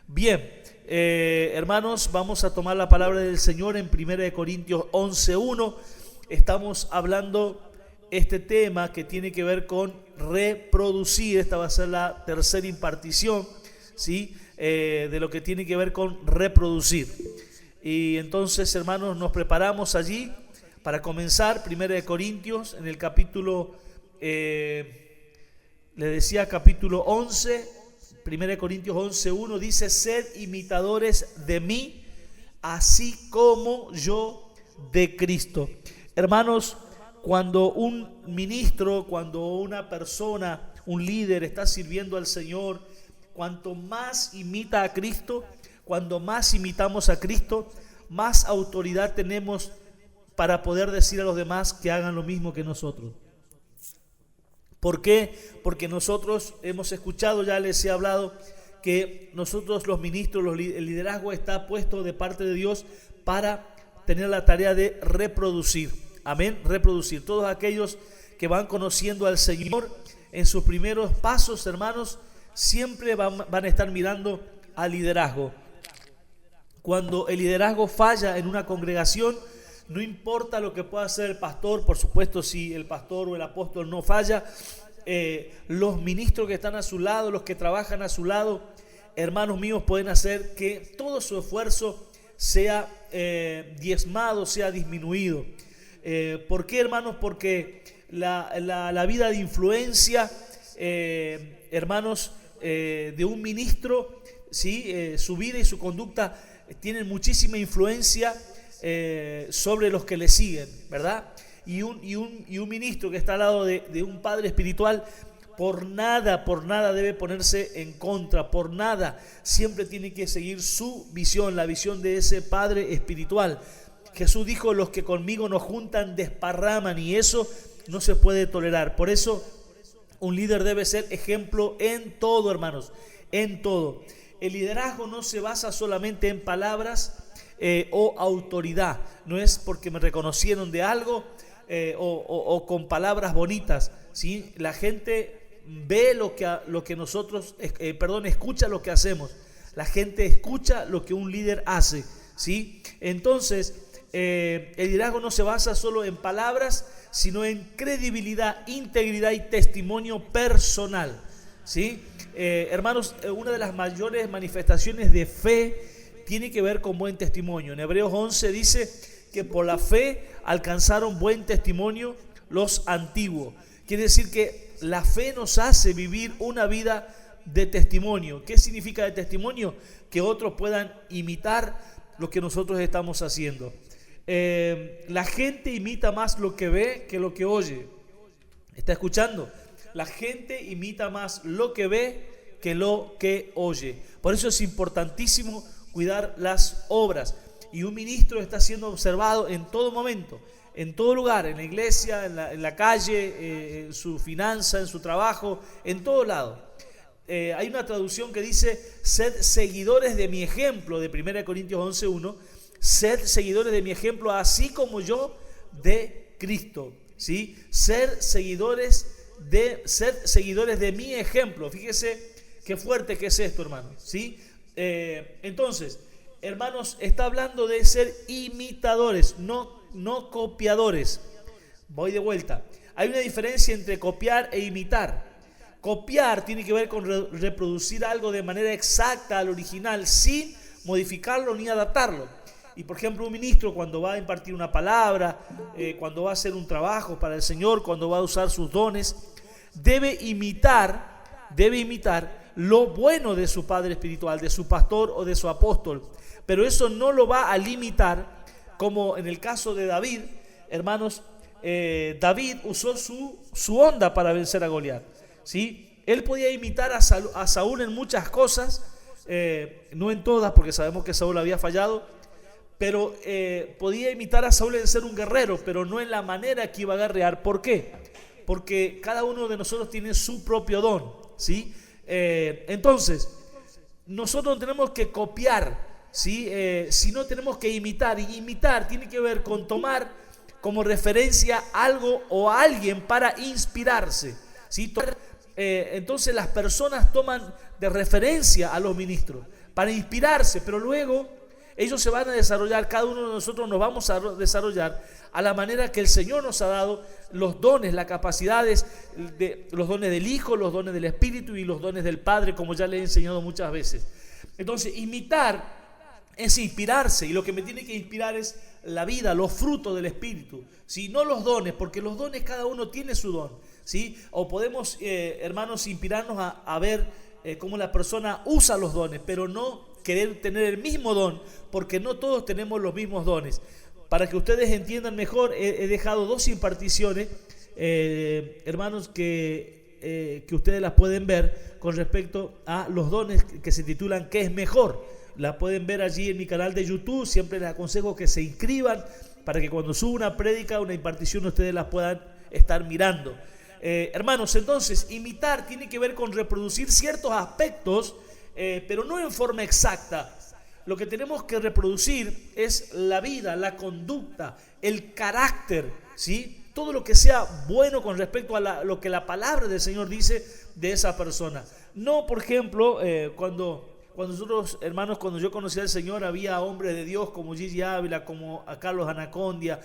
Bien, hermanos, vamos a tomar la palabra del Señor en 1 Corintios 11:1. Estamos hablando este tema que tiene que ver con reproducir. Esta va a ser la tercera impartición, ¿sí? De lo que tiene que ver con reproducir. Y entonces, hermanos, nos preparamos allí para comenzar 1 Corintios en el capítulo, capítulo 11. 1 Corintios 11:1 dice: sed imitadores de mí, así como yo de Cristo. Hermanos, cuando un ministro, cuando una persona, un líder está sirviendo al Señor, cuanto más imita a Cristo, cuando más imitamos a Cristo, más autoridad tenemos para poder decir a los demás que hagan lo mismo que nosotros. ¿Por qué? Porque nosotros hemos escuchado, ya les he hablado, que nosotros los ministros, el liderazgo está puesto de parte de Dios para tener la tarea de reproducir. Amén, reproducir. Todos aquellos que van conociendo al Señor en sus primeros pasos, hermanos, siempre van a estar mirando al liderazgo. Cuando el liderazgo falla en una congregación, no importa lo que pueda hacer el pastor, por supuesto, si el pastor o el apóstol no falla, los ministros que están a su lado, los que trabajan a su lado, hermanos míos, pueden hacer que todo su esfuerzo sea diezmado, sea disminuido. ¿Por qué, hermanos? Porque la vida de influencia, hermanos, de un ministro, ¿sí? Su vida y su conducta tienen muchísima influencia sobre los que le siguen, ¿verdad? Y un ministro que está al lado de un padre espiritual, por nada debe ponerse en contra, por nada, siempre tiene que seguir su visión, la visión de ese padre espiritual. Jesús dijo: los que conmigo no juntan desparraman, y eso no se puede tolerar. Por eso un líder debe ser ejemplo en todo, hermanos, en todo. El liderazgo no se basa solamente en palabras o autoridad. No es porque me reconocieron de algo o con palabras bonitas, ¿sí? La gente ve lo que nosotros, escucha lo que hacemos. La gente escucha lo que un líder hace, ¿sí? Entonces, el liderazgo no se basa solo en palabras, sino en credibilidad, integridad y testimonio personal, ¿sí? Hermanos, una de las mayores manifestaciones de fe tiene que ver con buen testimonio. En Hebreos 11 dice que por la fe alcanzaron buen testimonio los antiguos. Quiere decir que la fe nos hace vivir una vida de testimonio. ¿Qué significa de testimonio? Que otros puedan imitar lo que nosotros estamos haciendo. La gente imita más lo que ve que lo que oye. ¿Está escuchando? La gente imita más lo que ve que lo que oye. Por eso es importantísimo cuidar las obras. Y un ministro está siendo observado en todo momento, en todo lugar, en la iglesia, en la calle, en su finanza, en su trabajo, en todo lado. Hay una traducción que dice: sed seguidores de mi ejemplo, de 1 Corintios 11:1. Sed seguidores de mi ejemplo, así como yo de Cristo, ¿sí? Ser seguidores de mi ejemplo. Fíjese qué fuerte que es esto, hermano, ¿sí? Entonces, hermanos, está hablando de ser imitadores, no copiadores. Voy de vuelta. Hay una diferencia entre copiar e imitar. Copiar tiene que ver con reproducir algo de manera exacta al original, sin modificarlo ni adaptarlo. Y por ejemplo, un ministro, cuando va a impartir una palabra, cuando va a hacer un trabajo para el Señor, cuando va a usar sus dones, debe imitar lo bueno de su padre espiritual, de su pastor o de su apóstol. Pero eso no lo va a limitar, como en el caso de David. Hermanos, David usó su onda para vencer a Goliat, ¿sí? Él podía imitar a Saúl en muchas cosas, no en todas, porque sabemos que Saúl había fallado, pero podía imitar a Saúl en ser un guerrero, pero no en la manera que iba a guerrear. ¿Por qué? Porque cada uno de nosotros tiene su propio don, ¿sí? Entonces, nosotros no tenemos que copiar, ¿sí? Sino tenemos que imitar. Y imitar tiene que ver con tomar como referencia algo o a alguien para inspirarse, ¿sí? Entonces las personas toman de referencia a los ministros. para inspirarse, pero luego ellos se van a desarrollar, cada uno de nosotros nos vamos a desarrollar a la manera que el Señor nos ha dado los dones, las capacidades, los dones del Hijo, los dones del Espíritu y los dones del Padre, como ya les he enseñado muchas veces. Entonces, imitar es inspirarse, y lo que me tiene que inspirar es la vida, los frutos del Espíritu, ¿sí? No los dones, porque los dones cada uno tiene su don, ¿sí? O podemos, hermanos, inspirarnos a ver cómo la persona usa los dones, pero no querer tener el mismo don, porque no todos tenemos los mismos dones. Para que ustedes entiendan mejor, he dejado 2 imparticiones, hermanos, que ustedes las pueden ver con respecto a los dones que se titulan ¿Qué es mejor? La pueden ver allí en mi canal de YouTube. Siempre les aconsejo que se inscriban para que cuando suba una prédica, una impartición, ustedes las puedan estar mirando. Hermanos, entonces, imitar tiene que ver con reproducir ciertos aspectos, pero no en forma exacta. Lo que tenemos que reproducir es la vida, la conducta, el carácter, ¿sí? Todo lo que sea bueno con respecto a lo que la palabra del Señor dice de esa persona. No, por ejemplo, cuando nosotros, hermanos, cuando yo conocí al Señor, había hombres de Dios como Gigi Ávila, como a Carlos Anacondia,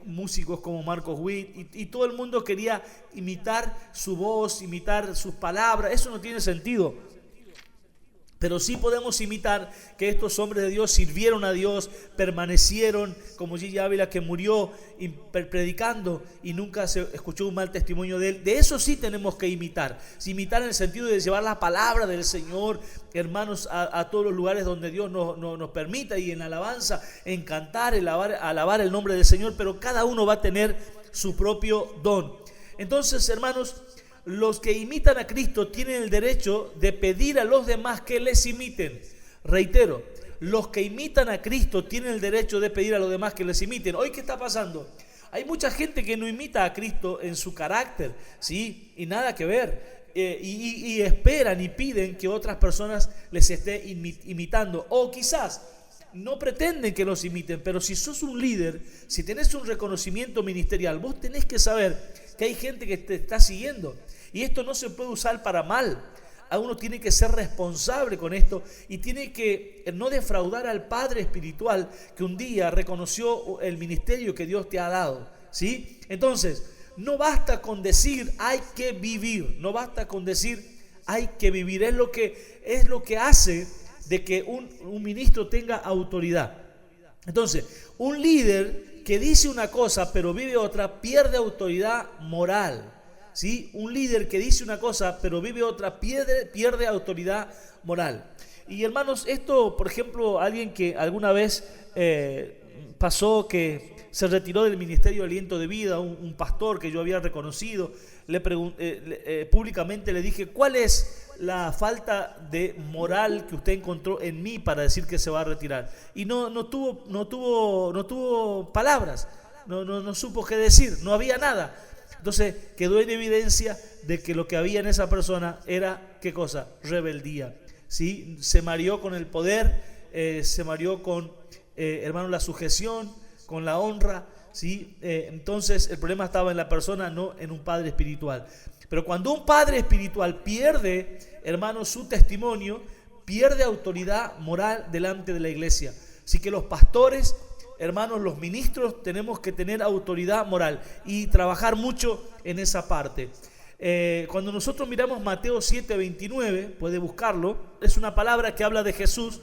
músicos como Marcos Witt, y todo el mundo quería imitar su voz, imitar sus palabras. Eso no tiene sentido. Pero sí podemos imitar que estos hombres de Dios sirvieron a Dios, permanecieron, como Gigi Ávila, que murió predicando y nunca se escuchó un mal testimonio de él. De eso sí tenemos que imitar. Imitar en el sentido de llevar la palabra del Señor, hermanos, a todos los lugares donde Dios nos permita, y en alabanza, en cantar, alabar el nombre del Señor, pero cada uno va a tener su propio don. Entonces, hermanos, los que imitan a Cristo tienen el derecho de pedir a los demás que les imiten. Reitero, los que imitan a Cristo tienen el derecho de pedir a los demás que les imiten. Hoy, ¿qué está pasando? Hay mucha gente que no imita a Cristo en su carácter, ¿sí? Y nada que ver. Y esperan y piden que otras personas les estén imitando. O quizás no pretenden que los imiten, pero si sos un líder, si tenés un reconocimiento ministerial, vos tenés que saber que hay gente que te está siguiendo. Y esto no se puede usar para mal. A uno tiene que ser responsable con esto y tiene que no defraudar al Padre espiritual que un día reconoció el ministerio que Dios te ha dado, ¿sí? Entonces, no basta con decir hay que vivir, no basta con decir hay que vivir. Es lo que hace de que un ministro tenga autoridad. Entonces, un líder que dice una cosa pero vive otra pierde autoridad moral. ¿Sí? Un líder que dice una cosa pero vive otra pierde autoridad moral. Y hermanos, esto, por ejemplo, alguien que alguna vez pasó, que se retiró del ministerio de aliento de vida, un pastor que yo había reconocido, públicamente le dije: ¿cuál es la falta de moral que usted encontró en mí para decir que se va a retirar? Y no tuvo palabras, no supo qué decir, no había nada. Entonces quedó en evidencia de que lo que había en esa persona era, ¿qué cosa? Rebeldía, ¿sí? Se mareó con el poder, se mareó con, hermano, la sujeción, con la honra, ¿sí? Entonces el problema estaba en la persona, no en un padre espiritual. Pero cuando un padre espiritual pierde, hermano, su testimonio, pierde autoridad moral delante de la iglesia. Así que los pastores, hermanos, los ministros, tenemos que tener autoridad moral y trabajar mucho en esa parte. Cuando nosotros miramos Mateo 7:29, puede buscarlo, es una palabra que habla de Jesús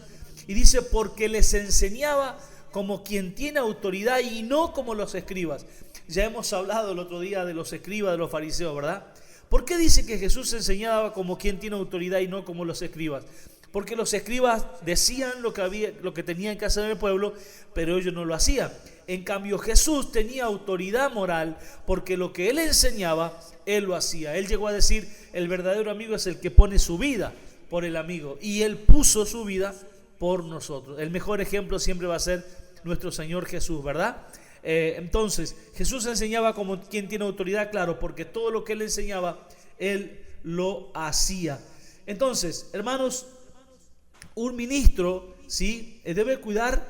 y dice: porque les enseñaba como quien tiene autoridad y no como los escribas. Ya hemos hablado el otro día de los escribas, de los fariseos, ¿verdad? ¿Por qué dice que Jesús enseñaba como quien tiene autoridad y no como los escribas? Porque los escribas decían lo que tenían que hacer en el pueblo, pero ellos no lo hacían. En cambio, Jesús tenía autoridad moral, porque lo que él enseñaba, él lo hacía. Él llegó a decir: el verdadero amigo es el que pone su vida por el amigo. Y él puso su vida por nosotros. El mejor ejemplo siempre va a ser nuestro Señor Jesús, ¿verdad? Entonces, Jesús enseñaba como quien tiene autoridad, claro, porque todo lo que él enseñaba, él lo hacía. Entonces, hermanos, un ministro, ¿sí?, debe cuidar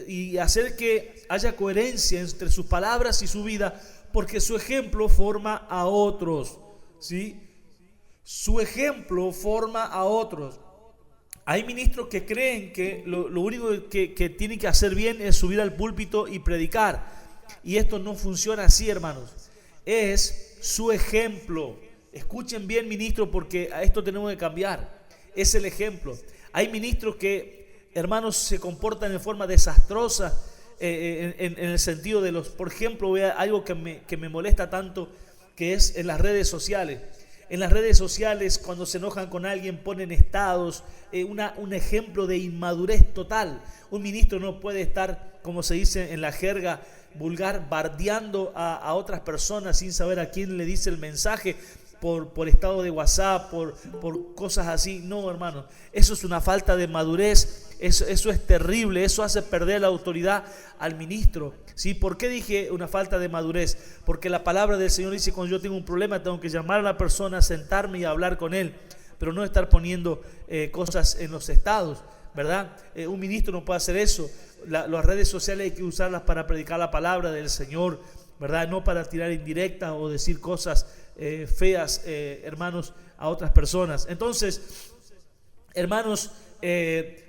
y hacer que haya coherencia entre sus palabras y su vida, porque su ejemplo forma a otros, ¿sí? Su ejemplo forma a otros. Hay ministros que creen que lo único que tienen que hacer bien es subir al púlpito y predicar. Y esto no funciona así, hermanos. Es su ejemplo. Escuchen bien, ministros, porque a esto tenemos que cambiar. Es el ejemplo. Hay ministros que, hermanos, se comportan de forma desastrosa en el sentido de por ejemplo, algo que me molesta tanto, que es en las redes sociales. En las redes sociales, cuando se enojan con alguien, ponen estados, un ejemplo de inmadurez total. Un ministro no puede estar, como se dice en la jerga vulgar, bardeando a otras personas sin saber a quién le dice el mensaje, por estado de WhatsApp, por cosas así. No, hermano, eso es una falta de madurez, eso es terrible, eso hace perder la autoridad al ministro. ¿Sí? ¿Por qué dije una falta de madurez? Porque la palabra del Señor dice: cuando yo tengo un problema, tengo que llamar a la persona, sentarme y hablar con él, pero no estar poniendo cosas en los estados, ¿verdad? Un ministro no puede hacer eso. Las redes sociales hay que usarlas para predicar la palabra del Señor, ¿verdad? No para tirar indirectas o decir cosas feas, hermanos, a otras personas. Entonces, hermanos,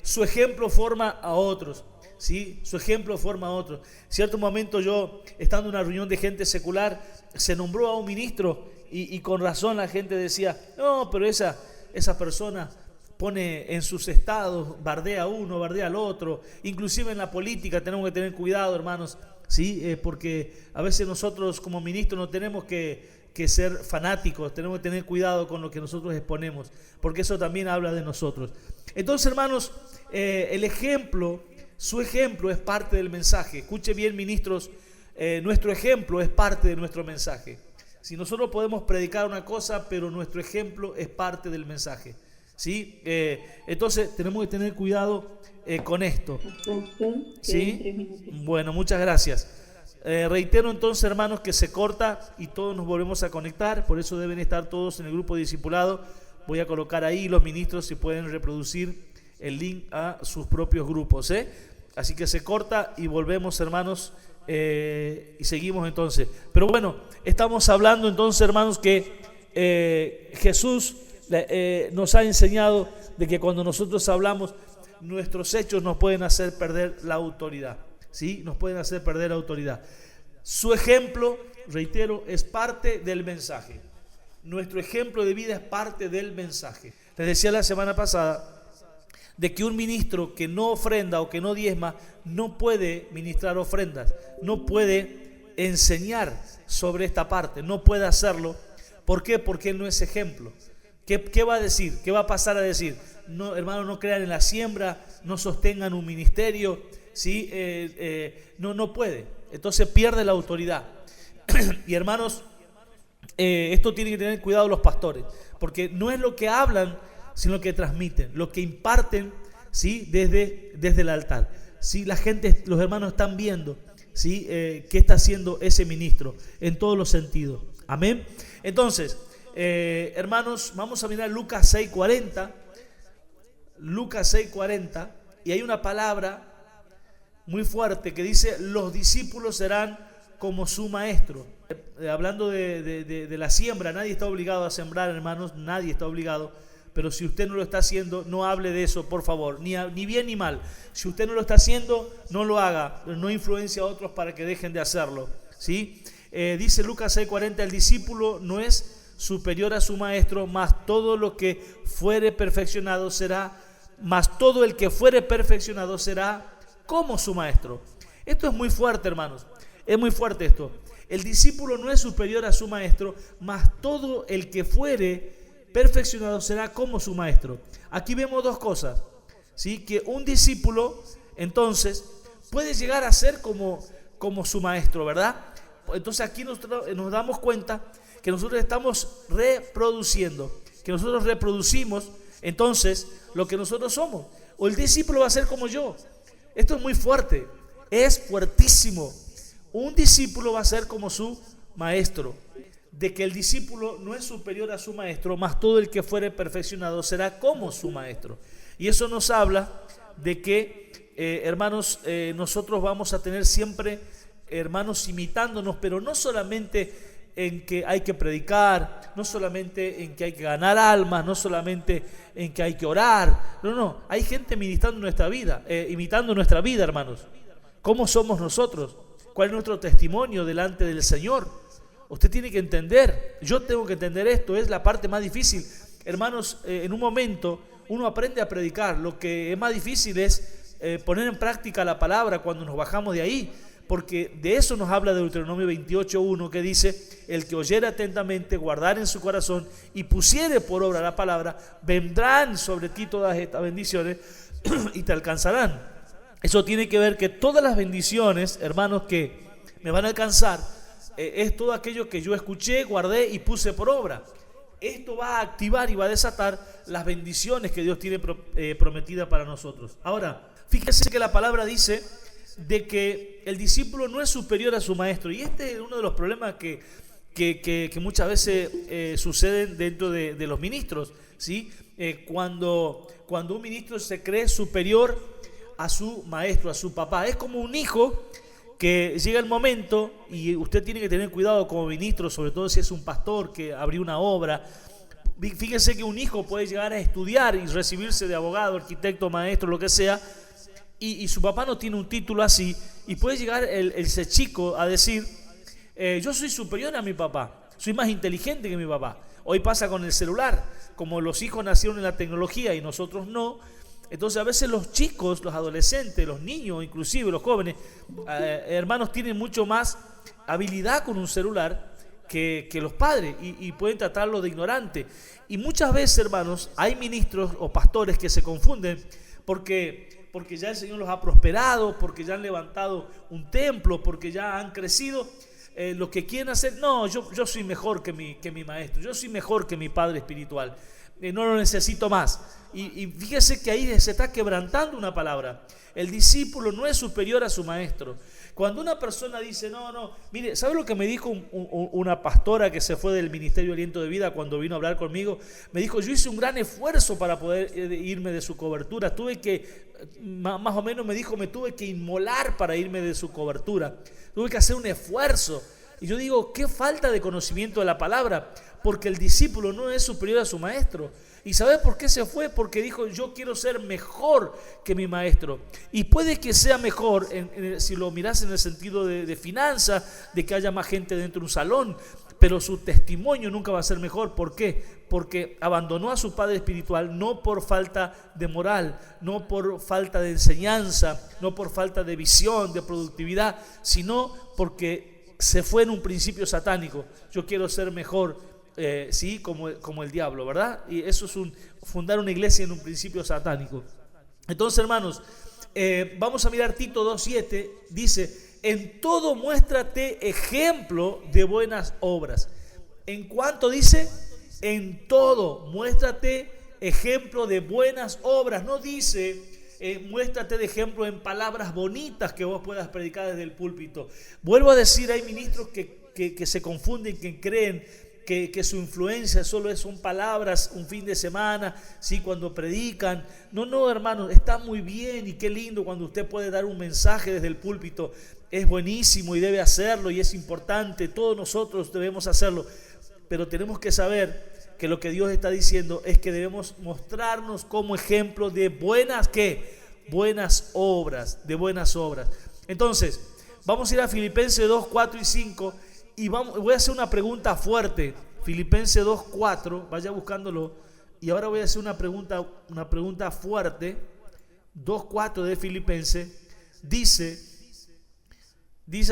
su ejemplo forma a otros. ¿Sí? Su ejemplo forma a otros. Cierto momento, yo, estando en una reunión de gente secular, se nombró a un ministro y con razón la gente decía: no, pero esa persona pone en sus estados, bardea a uno, bardea al otro. Inclusive en la política tenemos que tener cuidado, hermanos, ¿sí? Porque a veces nosotros como ministros no tenemos que ser fanáticos, tenemos que tener cuidado con lo que nosotros exponemos, porque eso también habla de nosotros. Entonces, hermanos, su ejemplo es parte del mensaje. Escuche bien, ministros, nuestro ejemplo es parte de nuestro mensaje. Si nosotros podemos predicar una cosa, pero nuestro ejemplo es parte del mensaje, ¿sí? Entonces tenemos que tener cuidado con esto, ¿sí? Bueno, muchas gracias. Reitero entonces, hermanos, que se corta y todos nos volvemos a conectar. Por eso deben estar todos en el grupo de discipulado. Voy a colocar ahí los ministros, si pueden reproducir el link a sus propios grupos, Así que se corta y volvemos, hermanos, y seguimos entonces. Pero bueno, estamos hablando entonces, hermanos, que Jesús nos ha enseñado de que cuando nosotros hablamos, nuestros hechos nos pueden hacer perder la autoridad, ¿sí? Nos pueden hacer perder la autoridad. Su ejemplo, reitero, es parte del mensaje. Nuestro ejemplo de vida es parte del mensaje. Les decía la semana pasada de que un ministro que no ofrenda o que no diezma no puede ministrar ofrendas, no puede enseñar sobre esta parte, no puede hacerlo. ¿Por qué? Porque él no es ejemplo. ¿Qué va a decir? ¿Qué va a pasar a decir? No, hermanos, no crean en la siembra, no sostengan un ministerio, ¿sí? No puede. Entonces pierde la autoridad. Y hermanos, esto tienen que tener cuidado los pastores, porque no es lo que hablan, sino lo que transmiten, lo que imparten, ¿sí? desde el altar. ¿Sí? La gente, los hermanos están viendo, ¿sí? Qué está haciendo ese ministro en todos los sentidos. Amén. Entonces, hermanos, vamos a mirar Lucas 6:40. Lucas 6:40, y hay una palabra muy fuerte que dice: los discípulos serán como su maestro. Hablando de la siembra, nadie está obligado a sembrar, hermanos, nadie está obligado. Pero si usted no lo está haciendo, no hable de eso, por favor, ni bien ni mal. Si usted no lo está haciendo, no lo haga, no influencie a otros para que dejen de hacerlo, ¿sí? Dice Lucas 6:40, el discípulo no es superior a su maestro, mas todo el que fuere perfeccionado será como su maestro. Esto es muy fuerte, hermanos, es muy fuerte esto. El discípulo no es superior a su maestro, mas todo el que fuere perfeccionado será como su maestro. Aquí vemos dos cosas, ¿sí? Que un discípulo, entonces, puede llegar a ser como su maestro, ¿verdad? Entonces aquí nos damos cuenta que nosotros estamos reproduciendo, que nosotros reproducimos, entonces, lo que nosotros somos. O el discípulo va a ser como yo. Esto es muy fuerte, es fuertísimo. Un discípulo va a ser como su maestro. De que el discípulo no es superior a su maestro, mas todo el que fuere perfeccionado será como su maestro. Y eso nos habla de que, hermanos, nosotros vamos a tener siempre hermanos imitándonos, pero no solamente en que hay que predicar, no solamente en que hay que ganar almas, no solamente en que hay que orar. No, hay gente ministrando nuestra vida, imitando nuestra vida, hermanos. ¿Cómo somos nosotros? ¿Cuál es nuestro testimonio delante del Señor? Usted tiene que entender, yo tengo que entender esto, es la parte más difícil. Hermanos, en un momento uno aprende a predicar, lo que es más difícil es poner en práctica la palabra cuando nos bajamos de ahí, porque de eso nos habla Deuteronomio 28:1, que dice: el que oyere atentamente, guardar en su corazón y pusiere por obra la palabra, vendrán sobre ti todas estas bendiciones y te alcanzarán. Eso tiene que ver que todas las bendiciones, hermanos, que me van a alcanzar, es todo aquello que yo escuché, guardé y puse por obra. Esto va a activar y va a desatar las bendiciones que Dios tiene prometidas para nosotros. Ahora, fíjense que la palabra dice de que el discípulo no es superior a su maestro, y este es uno de los problemas que muchas veces suceden dentro de los ministros, ¿sí? Cuando un ministro se cree superior a su maestro, a su papá, es como un hijo que llega el momento, y usted tiene que tener cuidado como ministro, sobre todo si es un pastor que abrió una obra. Fíjense que un hijo puede llegar a estudiar y recibirse de abogado, arquitecto, maestro, lo que sea, y su papá no tiene un título así, y puede llegar ese chico a decir: yo soy superior a mi papá, soy más inteligente que mi papá. Hoy pasa con el celular, como los hijos nacieron en la tecnología y nosotros no. Entonces a veces los chicos, los adolescentes, los niños, inclusive los jóvenes, hermanos, tienen mucho más habilidad con un celular que los padres, y pueden tratarlo de ignorante. Y muchas veces, hermanos, hay ministros o pastores que se confunden porque ya el Señor los ha prosperado, porque ya han levantado un templo, porque ya han crecido. Lo que quieren hacer: no, yo soy mejor que mi maestro, yo soy mejor que mi padre espiritual, no lo necesito más. Y fíjese que ahí se está quebrantando una palabra. El discípulo no es superior a su maestro. Cuando una persona dice: no, mire, ¿sabe lo que me dijo una pastora que se fue del Ministerio de Aliento de Vida cuando vino a hablar conmigo? Me dijo: yo hice un gran esfuerzo para poder irme de su cobertura, tuve que, más o menos me dijo, me tuve que inmolar para irme de su cobertura, tuve que hacer un esfuerzo. Y yo digo: qué falta de conocimiento de la palabra, porque el discípulo no es superior a su maestro. ¿Y sabes por qué se fue? Porque dijo: yo quiero ser mejor que mi maestro. Y puede que sea mejor, si lo miras en el sentido de finanzas, de que haya más gente dentro de un salón, pero su testimonio nunca va a ser mejor. ¿Por qué? Porque abandonó a su padre espiritual, no por falta de moral, no por falta de enseñanza, no por falta de visión, de productividad, sino porque se fue en un principio satánico. Yo quiero ser mejor, sí, como el diablo, ¿verdad? Y eso es fundar una iglesia en un principio satánico. Entonces, hermanos, vamos a mirar Tito 2:7. Dice: en todo muéstrate ejemplo de buenas obras. ¿En cuánto dice? En todo muéstrate ejemplo de buenas obras. No dice muéstrate de ejemplo en palabras bonitas que vos puedas predicar desde el púlpito. Vuelvo a decir, hay ministros que se confunden, que creen que su influencia solo son palabras un fin de semana, ¿sí? Cuando predican. No, hermanos, está muy bien y qué lindo cuando usted puede dar un mensaje desde el púlpito. Es buenísimo y debe hacerlo y es importante. Todos nosotros debemos hacerlo. Pero tenemos que saber que lo que Dios está diciendo es que debemos mostrarnos como ejemplo de buenas obras, de buenas obras. Entonces, vamos a ir a Filipenses 2, 4 y 5. Y voy a hacer una pregunta fuerte. Filipenses 2:4, vaya buscándolo. Y ahora voy a hacer una pregunta fuerte. 2:4 de Filipenses dice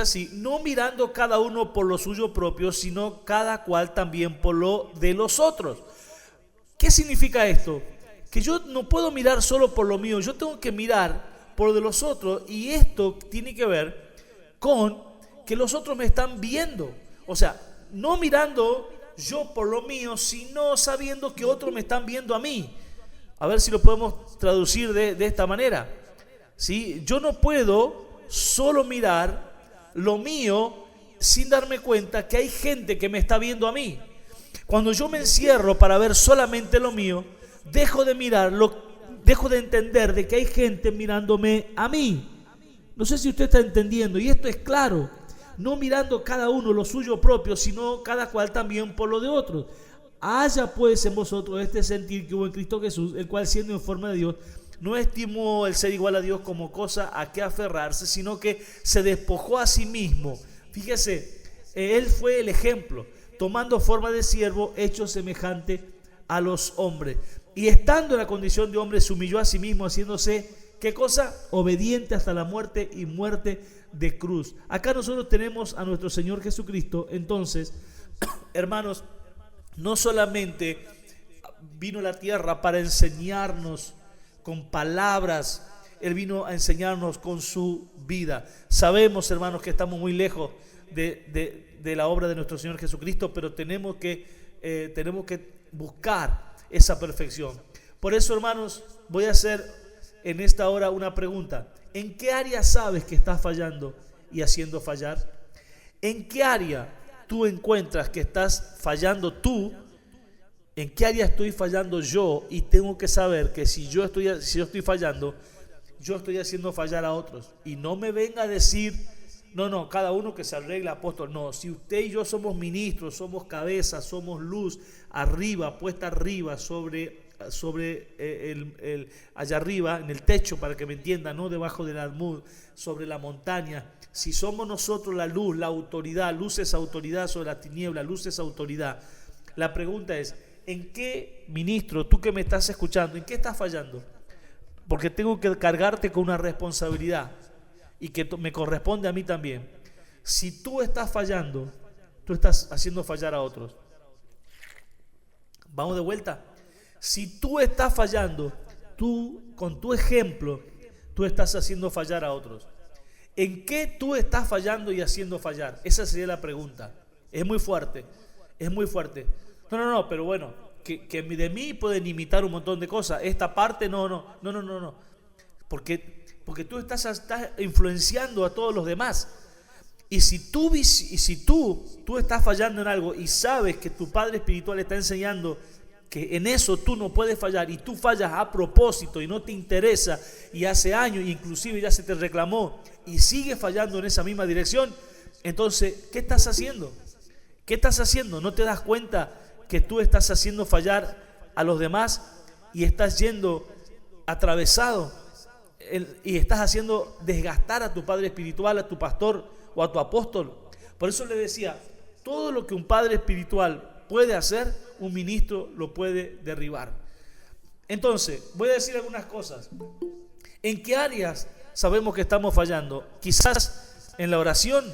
así: no mirando cada uno por lo suyo propio, sino cada cual también por lo de los otros. ¿Qué significa esto? Que yo no puedo mirar solo por lo mío, yo tengo que mirar por lo de los otros. Y esto tiene que ver con que los otros me están viendo. O sea, no mirando yo por lo mío, sino sabiendo que otros me están viendo a mí. A ver si lo podemos traducir de esta manera, ¿sí? Yo no puedo solo mirar lo mío sin darme cuenta que hay gente que me está viendo a mí. Cuando yo me encierro para ver solamente lo mío, dejo de entender de que hay gente mirándome a mí. No sé si usted está entendiendo, y esto es claro. no mirando cada uno lo suyo propio, sino cada cual también por lo de otros. Haya pues en vosotros este sentir que hubo en Cristo Jesús, el cual siendo en forma de Dios, no estimó el ser igual a Dios como cosa a que aferrarse, sino que se despojó a sí mismo. Fíjese, él fue el ejemplo, tomando forma de siervo, hecho semejante a los hombres. Y estando en la condición de hombre, se humilló a sí mismo, haciéndose, ¿qué cosa? Obediente hasta la muerte y muerte de cruz. Acá nosotros tenemos a nuestro Señor Jesucristo. Entonces, hermanos, no solamente vino a la tierra para enseñarnos con palabras, Él vino a enseñarnos con su vida. Sabemos, hermanos, que estamos muy lejos de la obra de nuestro Señor Jesucristo, pero tenemos que buscar esa perfección. Por eso, hermanos, voy a hacer en esta hora una pregunta. ¿En qué área sabes que estás fallando y haciendo fallar? ¿En qué área tú encuentras que estás fallando tú? ¿En qué área estoy fallando yo? Y tengo que saber que si yo estoy fallando, yo estoy haciendo fallar a otros. Y no me venga a decir, no, cada uno que se arregle, apóstol. No, si usted y yo somos ministros, somos cabezas, somos luz arriba, puesta arriba sobre allá arriba, en el techo, para que me entienda, no debajo del almud, sobre la montaña. Si somos nosotros la luz, la autoridad, luz es autoridad sobre la tiniebla, luz es autoridad. La pregunta es, ¿en qué, ministro, tú que me estás escuchando, en qué estás fallando? Porque tengo que cargarte con una responsabilidad y que me corresponde a mí también. Si tú estás fallando, tú estás haciendo fallar a otros. Vamos de vuelta. Si tú estás fallando, tú con tu ejemplo, tú estás haciendo fallar a otros. ¿En qué tú estás fallando y haciendo fallar? Esa sería la pregunta. Es muy fuerte, es muy fuerte. No, pero bueno, que de mí pueden imitar un montón de cosas. Esta parte no. Porque tú estás influenciando a todos los demás. Y si tú estás fallando en algo y sabes que tu padre espiritual está enseñando que en eso tú no puedes fallar y tú fallas a propósito y no te interesa y hace años inclusive ya se te reclamó y sigues fallando en esa misma dirección, entonces, ¿qué estás haciendo? ¿Qué estás haciendo? ¿No te das cuenta que tú estás haciendo fallar a los demás y estás yendo atravesado y estás haciendo desgastar a tu padre espiritual, a tu pastor o a tu apóstol? Por eso le decía, todo lo que un padre espiritual puede hacer, un ministro lo puede derribar. Entonces, voy a decir algunas cosas. ¿En qué áreas sabemos que estamos fallando? Quizás en la oración.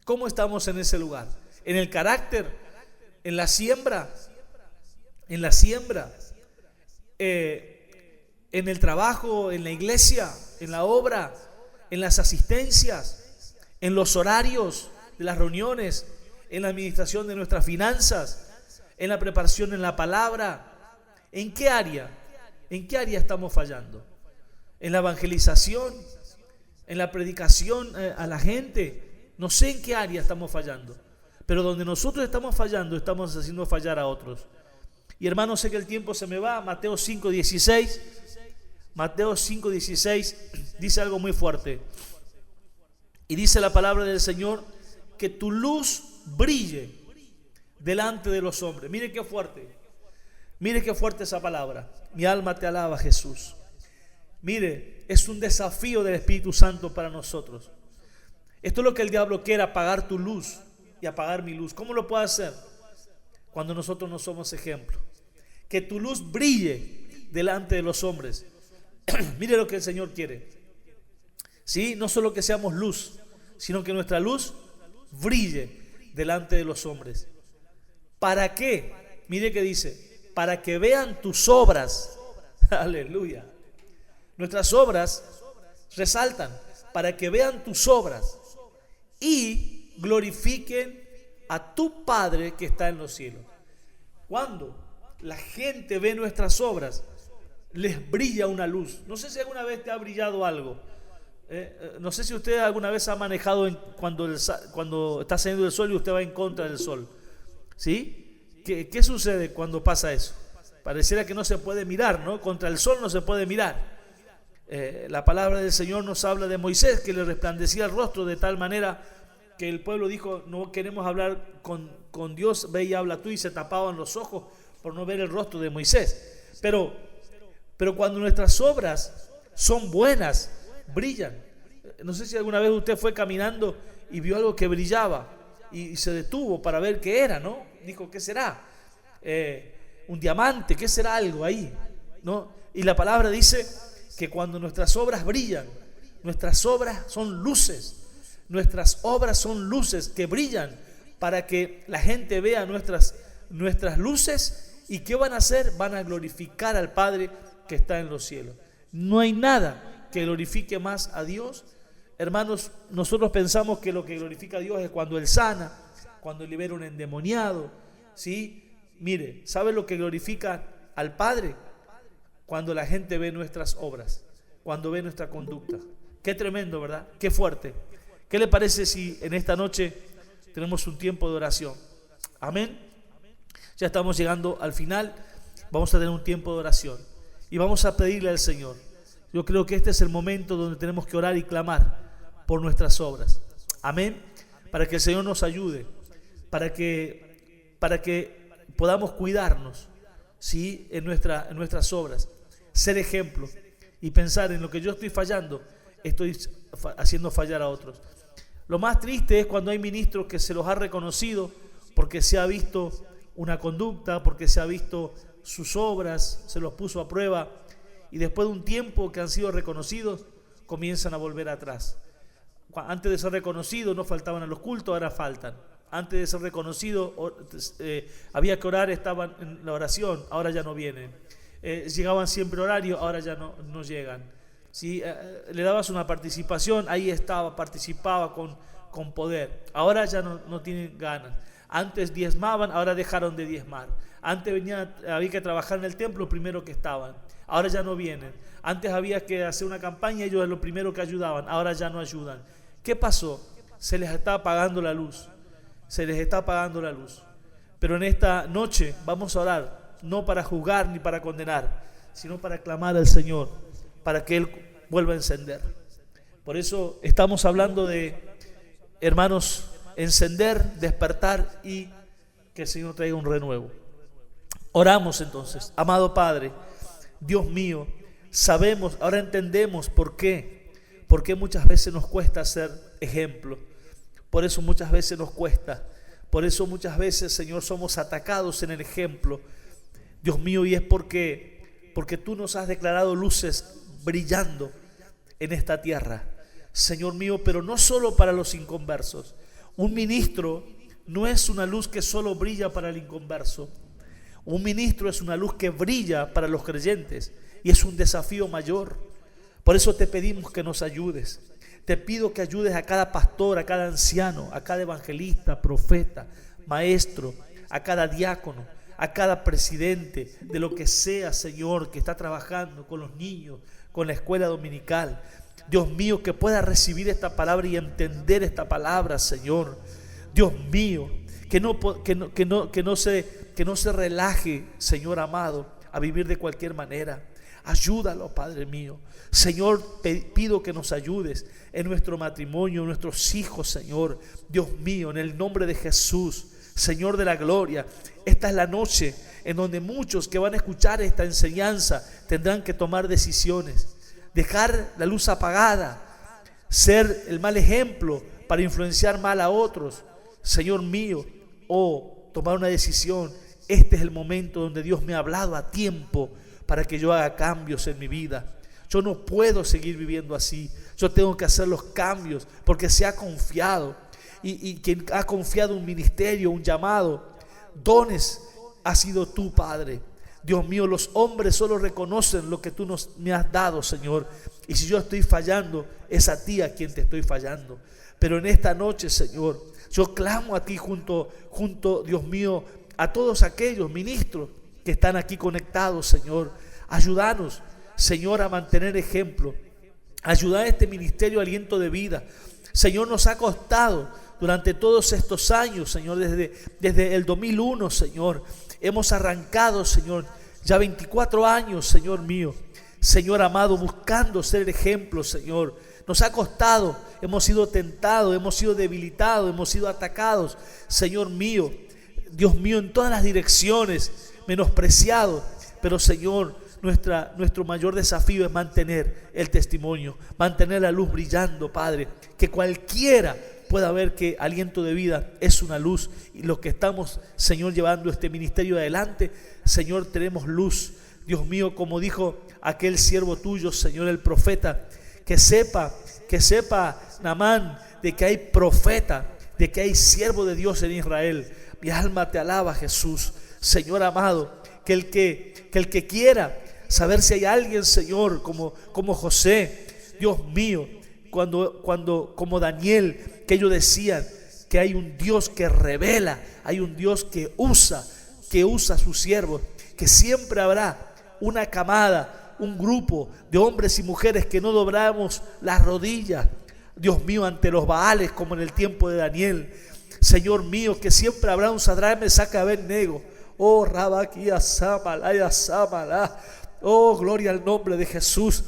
¿Cómo estamos en ese lugar? En el carácter, en la siembra, en el trabajo, en la iglesia, en la obra, en las asistencias, en los horarios de las reuniones, en la administración de nuestras finanzas, en la preparación en la palabra. ¿En qué área? ¿En qué área estamos fallando? ¿En la evangelización? ¿En la predicación a la gente? No sé en qué área estamos fallando, pero donde nosotros estamos fallando, estamos haciendo fallar a otros. Y hermanos, sé que el tiempo se me va. Mateo 5:16 dice algo muy fuerte. Y dice la palabra del Señor, que tu luz brille delante de los hombres. Mire qué fuerte esa palabra. Mi alma te alaba, Jesús. Mire, es un desafío del Espíritu Santo para nosotros. Esto es lo que el diablo quiere, apagar tu luz y apagar mi luz. ¿Cómo lo puede hacer? Cuando nosotros no somos ejemplo. Que tu luz brille delante de los hombres. Mire lo que el Señor quiere. ¿Sí? No solo que seamos luz, sino que nuestra luz brille delante de los hombres. ¿Para qué? Mire que dice, para que vean tus obras. Aleluya. Nuestras obras resaltan, para que vean tus obras y glorifiquen a tu Padre que está en los cielos. Cuando la gente ve nuestras obras, les brilla una luz. No sé si alguna vez te ha brillado algo. No sé si usted alguna vez ha manejado cuando está saliendo el sol y usted va en contra del sol. ¿Sí? ¿Qué sucede cuando pasa eso? Pareciera que no se puede mirar, ¿no? Contra el sol no se puede mirar. La palabra del Señor nos habla de Moisés, que le resplandecía el rostro de tal manera que el pueblo dijo: no queremos hablar con Dios, ve y habla tú, y se tapaban los ojos por no ver el rostro de Moisés. Pero cuando nuestras obras son buenas, brillan. No sé si alguna vez usted fue caminando y vio algo que brillaba y se detuvo para ver qué era, ¿no? Dijo: ¿qué será? Un diamante, ¿qué será algo ahí? ¿No? Y la palabra dice que cuando nuestras obras brillan, nuestras obras son luces, nuestras obras son luces que brillan para que la gente vea nuestras luces. ¿Y qué van a hacer? Van a glorificar al Padre que está en los cielos. No hay nada que glorifique más a Dios. Hermanos, nosotros pensamos que lo que glorifica a Dios es cuando Él sana, cuando libera un endemoniado, ¿sí? Mire, ¿sabe lo que glorifica al Padre? Cuando la gente ve nuestras obras, cuando ve nuestra conducta. Qué tremendo, ¿verdad? Qué fuerte. ¿Qué le parece si en esta noche tenemos un tiempo de oración? Amén. Ya estamos llegando al final. Vamos a tener un tiempo de oración y vamos a pedirle al Señor. Yo creo que este es el momento donde tenemos que orar y clamar por nuestras obras. Amén. Para que el Señor nos ayude, para que podamos cuidarnos, ¿sí? en nuestras obras, ser ejemplo y pensar en lo que yo estoy fallando, estoy haciendo fallar a otros. Lo más triste es cuando hay ministros que se los ha reconocido porque se ha visto una conducta, porque se ha visto sus obras, se los puso a prueba, y después de un tiempo que han sido reconocidos, comienzan a volver atrás. Antes de ser reconocidos no faltaban a los cultos, ahora faltan. Antes de ser reconocidos había que orar, estaban en la oración, ahora ya no vienen. Llegaban siempre horario, ahora ya no llegan. ¿Sí? Le dabas una participación, ahí estaba, participaba con poder. Ahora ya no tienen ganas. Antes diezmaban, ahora dejaron de diezmar. Antes había que trabajar en el templo, primero que estaban. Ahora ya no vienen. Antes había que hacer una campaña, ellos eran lo primero que ayudaban, ahora ya no ayudan. ¿Qué pasó? Se les está apagando la luz. Se les está apagando la luz. Pero en esta noche vamos a orar, no para juzgar ni para condenar, sino para clamar al Señor, para que Él vuelva a encender. Por eso estamos hablando de, hermanos, encender, despertar y que el Señor traiga un renuevo. Oramos entonces. Amado Padre, Dios mío, sabemos, ahora entendemos por qué muchas veces nos cuesta ser ejemplo. Por eso muchas veces nos cuesta. Por eso muchas veces, Señor, somos atacados en el ejemplo. Dios mío, y es porque tú nos has declarado luces brillando en esta tierra. Señor mío, pero no solo para los inconversos. Un ministro no es una luz que solo brilla para el inconverso. Un ministro es una luz que brilla para los creyentes y es un desafío mayor. Por eso te pedimos que nos ayudes. Te pido que ayudes a cada pastor, a cada anciano, a cada evangelista, profeta, maestro, a cada diácono, a cada presidente de lo que sea, Señor, que está trabajando con los niños, con la escuela dominical. Dios mío, que pueda recibir esta palabra y entender esta palabra, Señor. Dios mío, que no se relaje, Señor amado, a vivir de cualquier manera. Ayúdalo, Padre mío. Señor, pido que nos ayudes en nuestro matrimonio, en nuestros hijos, Señor. Dios mío, en el nombre de Jesús, Señor de la gloria. Esta es la noche en donde muchos que van a escuchar esta enseñanza tendrán que tomar decisiones. Dejar la luz apagada, ser el mal ejemplo para influenciar mal a otros, Señor mío, o tomar una decisión. Este es el momento donde Dios me ha hablado a tiempo para que yo haga cambios en mi vida. Yo no puedo seguir viviendo así. Yo tengo que hacer los cambios porque se ha confiado. Y quien ha confiado un ministerio, un llamado, dones, ha sido tú, Padre. Dios mío, los hombres solo reconocen lo que tú me has dado, Señor. Y si yo estoy fallando, es a ti a quien te estoy fallando. Pero en esta noche, Señor, yo clamo a ti junto, Dios mío, a todos aquellos ministros que están aquí conectados, Señor. Ayúdanos, Señor, a mantener ejemplo. Ayuda a este ministerio Aliento de Vida. Señor, nos ha costado durante todos estos años, Señor, desde el 2001, Señor. Hemos arrancado, Señor, ya 24 años, Señor mío. Señor amado, buscando ser ejemplo, Señor. Nos ha costado, hemos sido tentados, hemos sido debilitados, hemos sido atacados, Señor mío, Dios mío, en todas las direcciones, menospreciados. Pero Señor, nuestro mayor desafío es mantener el testimonio, mantener la luz brillando, Padre, que cualquiera pueda ver que Aliento de Vida es una luz, y los que estamos, Señor, llevando este ministerio adelante, Señor, tenemos luz. Dios mío, como dijo aquel siervo tuyo, Señor, el profeta, que sepa Naamán, de que hay profeta, de que hay siervo de Dios en Israel. Mi alma te alaba, Jesús. Señor amado, que el que quiera saber si hay alguien, Señor, como José, Dios mío, cuando como Daniel, que ellos decían que hay un Dios que revela, hay un Dios que usa a sus siervos, que siempre habrá una camada, un grupo de hombres y mujeres que no doblamos las rodillas, Dios mío, ante los Baales, como en el tiempo de Daniel. Señor mío, que siempre habrá un Sadrach, Mesach y Abednego. Oh, Rabaquía, Samalaya, Samalá. Oh, gloria al nombre de Jesús,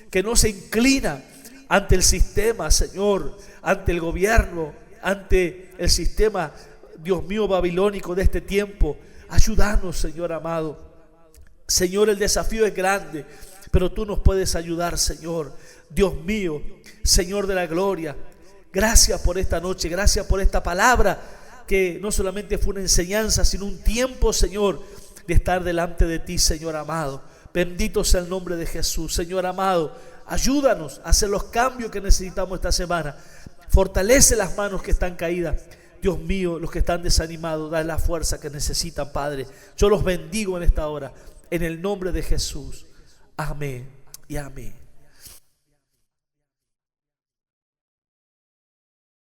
que no se inclina ante el sistema, Señor, ante el gobierno, ante el sistema, Dios mío, babilónico de este tiempo. Ayúdanos, Señor amado. Señor, el desafío es grande, pero tú nos puedes ayudar, Señor. Dios mío, Señor de la gloria, gracias por esta noche, gracias por esta palabra, que no solamente fue una enseñanza, sino un tiempo, Señor, de estar delante de ti, Señor amado. Bendito sea el nombre de Jesús. Señor amado, ayúdanos a hacer los cambios que necesitamos esta semana. Fortalece las manos que están caídas. Dios mío, los que están desanimados, dale la fuerza que necesitan, Padre. Yo los bendigo en esta hora, en el nombre de Jesús. Amén y amén.